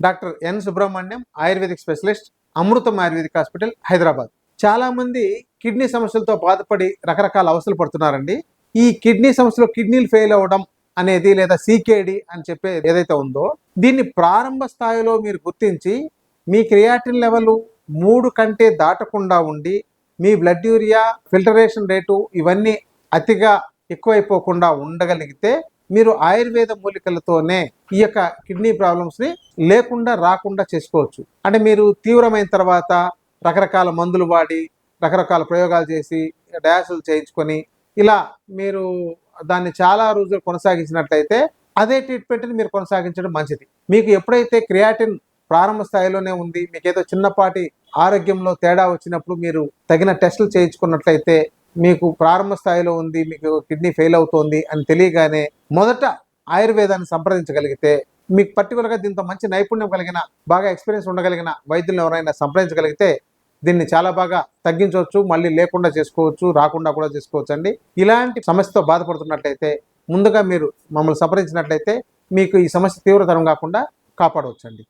Doctor N Subrahmanyam, ayurvedic specialist, Amrutham ayurvedic hospital, Hyderabad. చాలా మంది kidney సమస్యలతో బాధపడి రకరకాల అవస్థలు పడుతున్నారండి. ఈ కిడ్నీ సమస్యలో కిడ్నీలు ఫెయిల్ అవ్వడం అనేది లేదా సీకేడి అని చెప్పే ఏదైతే ఉందో, దీన్ని ప్రారంభ స్థాయిలో మీరు గుర్తించి మీ క్రియాటిన్ లెవెల్ 3 కంటే దాటకుండా ఉండి, మీ బ్లడ్ యూరియా, ఫిల్టరేషన్ రేటు ఇవన్నీ అతిగా ఎక్కువైపోకుండా ఉండగలిగితే మీరు ఆయుర్వేద మూలికలతోనే ఈ యొక్క కిడ్నీ ప్రాబ్లమ్స్ని లేకుండా రాకుండా చేసుకోవచ్చు. అంటే మీరు తీవ్రమైన తర్వాత రకరకాల మందులు వాడి, రకరకాల ప్రయోగాలు చేసి, డయాలసిస్ చేయించుకొని ఇలా మీరు దాన్ని చాలా రోజులు కొనసాగించినట్లయితే అదే ట్రీట్మెంట్ని మీరు కొనసాగించడం మంచిది. మీకు ఎప్పుడైతే క్రియాటిన్ ప్రారంభ స్థాయిలోనే ఉంది, మీకేదో చిన్నపాటి ఆరోగ్యంలో తేడా వచ్చినప్పుడు మీరు తగిన టెస్టులు చేయించుకున్నట్లయితే, మీకు ప్రారంభ స్థాయిలో ఉంది, మీకు కిడ్నీ ఫెయిల్ అవుతోంది అని తెలియగానే మొదట ఆయుర్వేదాన్ని సంప్రదించగలిగితే, మీకు పర్టికులర్గా దీంతో మంచి నైపుణ్యం కలిగిన, బాగా ఎక్స్పీరియన్స్ ఉండగలిగిన వైద్యులను ఎవరైనా సంప్రదించగలిగితే దీన్ని చాలా బాగా తగ్గించవచ్చు, మళ్ళీ లేకుండా చేసుకోవచ్చు, రాకుండా కూడా చేసుకోవచ్చు అండి. ఇలాంటి సమస్యతో బాధపడుతున్నట్లయితే ముందుగా మీరు మమ్మల్ని సంప్రదించినట్లయితే మీకు ఈ సమస్య తీవ్రతరం కాకుండా కాపాడవచ్చండి.